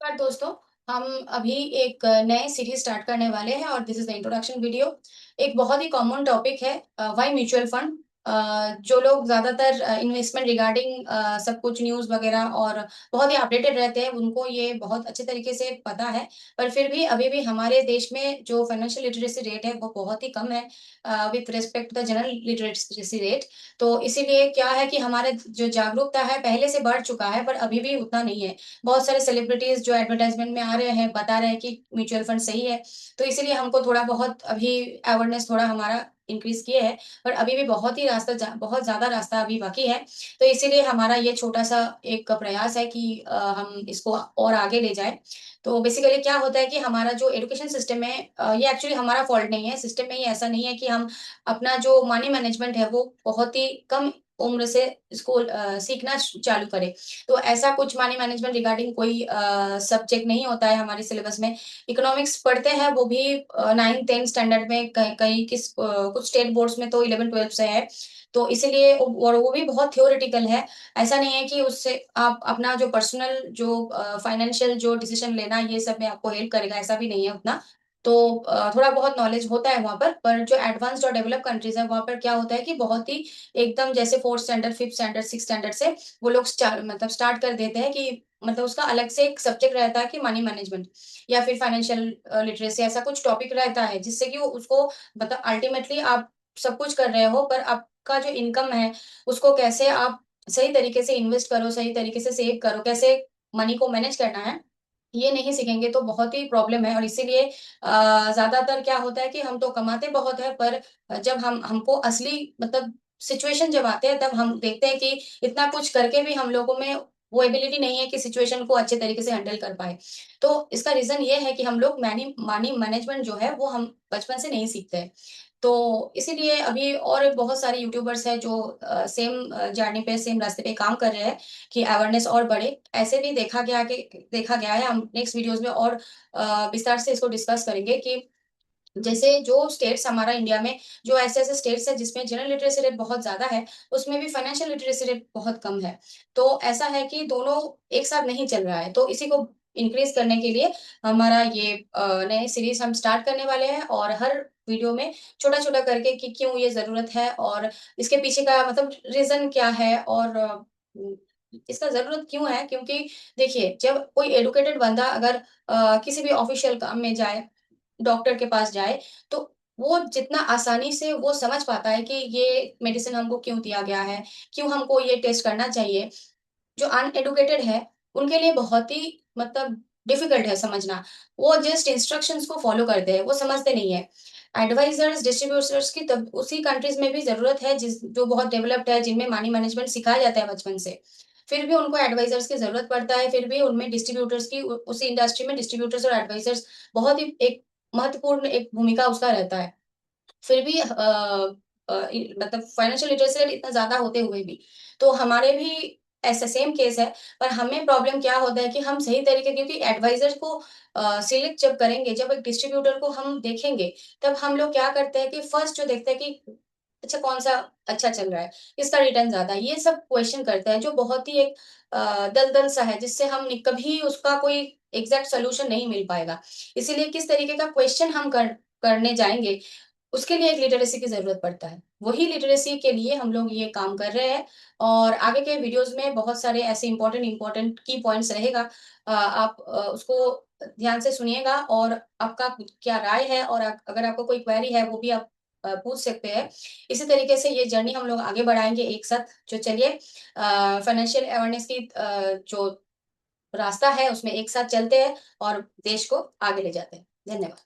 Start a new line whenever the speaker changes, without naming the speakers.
नमस्कार दोस्तों। हम अभी एक नए सीरीज स्टार्ट करने वाले हैं और this is the introduction video. एक बहुत ही कॉमन टॉपिक है व्हाई म्यूचुअल फंड। जो लोग ज्यादातर इन्वेस्टमेंट रिगार्डिंग सब कुछ न्यूज वगैरह और बहुत ही अपडेटेड रहते हैं उनको ये बहुत अच्छे तरीके से पता है। पर फिर भी अभी भी हमारे देश में जो फाइनेंशियल लिटरेसी रेट है वो बहुत ही कम है with respect to the general literacy rate. तो इसीलिए क्या है कि हमारे जो जागरूकता है पहले से बढ़ चुका है पर अभी भी उतना नहीं है। बहुत सारे सेलिब्रिटीज जो एडवर्टाइजमेंट में आ रहे हैं बता रहे हैं कि म्यूचुअल फंड सही है। तो इसीलिए हमको थोड़ा बहुत अभी अवेयरनेस थोड़ा हमारा इंक्रीज किए है। पर अभी भी बहुत ही बहुत ज्यादा रास्ता अभी बाकी है। तो इसीलिए हमारा ये छोटा सा एक प्रयास है कि हम इसको और आगे ले जाए। तो बेसिकली क्या होता है कि हमारा जो एजुकेशन सिस्टम है ये एक्चुअली हमारा फॉल्ट नहीं है, सिस्टम में ही ऐसा नहीं है कि हम अपना जो मनी मैनेजमेंट है वो बहुत ही कम उम्र से इसको सीखना चालू करें। तो ऐसा कुछ मनी मैनेजमेंट रिगार्डिंग कोई सब्जेक्ट नहीं होता है हमारे सिलेबस में। इकोनॉमिक्स पढ़ते हैं वो भी 9th 10th स्टैंडर्ड में, कहीं कहीं कुछ स्टेट बोर्ड्स में तो 11th 12th से है। तो इसीलिए और वो भी बहुत थ्योरेटिकल है। ऐसा नहीं है कि उससे आप अपना जो पर्सनल जो फाइनेंशियल जो डिसीजन लेना ये सब में आपको हेल्प करेगा, ऐसा भी नहीं है उतना। तो थोड़ा बहुत नॉलेज होता है वहां पर जो एडवांस्ड और डेवलप कंट्रीज है वहां पर क्या होता है कि बहुत ही एकदम जैसे 4th standard 5th standard 6th standard से वो लोग मतलब स्टार्ट कर देते हैं कि मतलब उसका अलग से एक सब्जेक्ट रहता है कि मनी मैनेजमेंट या फिर फाइनेंशियल लिटरेसी, ऐसा कुछ टॉपिक रहता है जिससे कि वो उसको मतलब अल्टीमेटली आप सब कुछ कर रहे हो पर आपका जो इनकम है उसको कैसे आप सही तरीके से इन्वेस्ट करो, सही तरीके से सेव करो, कैसे मनी को मैनेज करना है, ये नहीं सीखेंगे तो बहुत ही प्रॉब्लम है। और इसीलिए ज्यादातर क्या होता है कि हम तो कमाते बहुत है पर जब हम हमको असली मतलब सिचुएशन जब आते हैं तब हम देखते हैं कि इतना कुछ करके भी हम लोगों में वो एबिलिटी नहीं है कि सिचुएशन को अच्छे तरीके से हैंडल कर पाए। तो इसका रीजन ये है कि हम लोग मनी मनी मैनेजमेंट जो है वो हम बचपन से नहीं सीखते हैं। तो इसीलिए अभी और बहुत सारे यूट्यूबर्स हैं जो सेम जर्नी पे सेम रास्ते पे काम कर रहे हैं कि अवेयरनेस और बढ़े। ऐसे भी देखा गया है, हम नेक्स्ट वीडियोस में और विस्तार से इसको डिस्कस करेंगे कि जैसे जो स्टेट्स हमारा इंडिया में जो ऐसे ऐसे स्टेट्स है जिसमें जनरल लिटरेसी रेट बहुत ज्यादा है उसमें भी फाइनेंशियल लिटरेसी रेट बहुत कम है। तो ऐसा है कि दोनों एक साथ नहीं चल रहा है, तो इसी को इंक्रीज करने के लिए हमारा ये नए सीरीज हम स्टार्ट करने वाले हैं और हर वीडियो में छोटा छोटा करके कि क्यों ये जरूरत है और इसके पीछे का मतलब रीजन क्या है और इसका जरूरत क्यों है। क्योंकि देखिए जब कोई एडुकेटेड बंदा अगर किसी भी ऑफिशियल काम में जाए, डॉक्टर के पास जाए, तो वो जितना आसानी से वो समझ पाता है कि ये मेडिसिन हमको क्यों दिया गया है, क्यों हमको ये टेस्ट करना चाहिए। जो अनएडुकेटेड है, उनके लिए बहुत ही मतलब डिफिकल्ट है समझना। वो जस्ट इंस्ट्रक्शंस को फॉलो करते हैं, वो समझते नहीं है। एडवाइजर्स, डिस्ट्रीब्यूटर्स की तब उसी कंट्रीज में भी जरूरत है जिस जो बहुत डेवलप्ड है, जिनमें मनी मैनेजमेंट सिखाया जाता है बचपन से। फिर भी उनको एडवाइजर्स की जरूरत पड़ता है, फिर भी उनमें डिस्ट्रीब्यूटर्स की उसी इंडस्ट्री में डिस्ट्रीब्यूटर्स और एडवाइजर्स बहुत ही एक महत्वपूर्ण एक भूमिका उसका रहता है। फिर भी मतलब फाइनेंशियल लिटरेसी रेट इतना ज़्यादा होते हुए भी, तो हमारे भी ऐसा सेम केस है। पर हमें प्रॉब्लम क्या होता है कि हम सही तरीके क्योंकि एडवाइज़र को सिलेक्ट जब करेंगे, जब एक डिस्ट्रीब्यूटर को हम देखेंगे, तब हम लोग क्या करते हैं कि फर्स्ट जो देखते हैं कि अच्छा कौन-सा अच्छा चल रहा है, किसका रिटर्न ज़्यादा है, ये सब क्वेश्चन करते हैं जो बहुत ही एक दलदल सा है जिससे हम कभी उसका कोई एग्ज़ैक्ट सॉल्यूशन नहीं मिल पाएगा। इसीलिए किस तरीके का क्वेश्चन हम करने जाएँगे उसके लिए एक लिटरेसी की ज़रूरत पड़ता है। वही लिटरेसी के लिए हम लोग ये काम कर रहे हैं और आगे के वीडियोज़ में बहुत सारे ऐसे इम्पोर्टेंट इम्पोर्टेंट की पॉइंट्स रहेगा। आप उसको ध्यान से सुनिएगा और आपका क्या राय है और अगर आपको कोई क्वेरी है वो भी आप पूछ सकते हैं। इसी तरीके से ये जर्नी हम लोग आगे बढ़ाएँगे एक साथ। जो चलिए फाइनेंशियल अवेयरनेस की जो रास्ता है उसमें एक साथ चलते हैं और देश को आगे ले जाते हैं। धन्यवाद।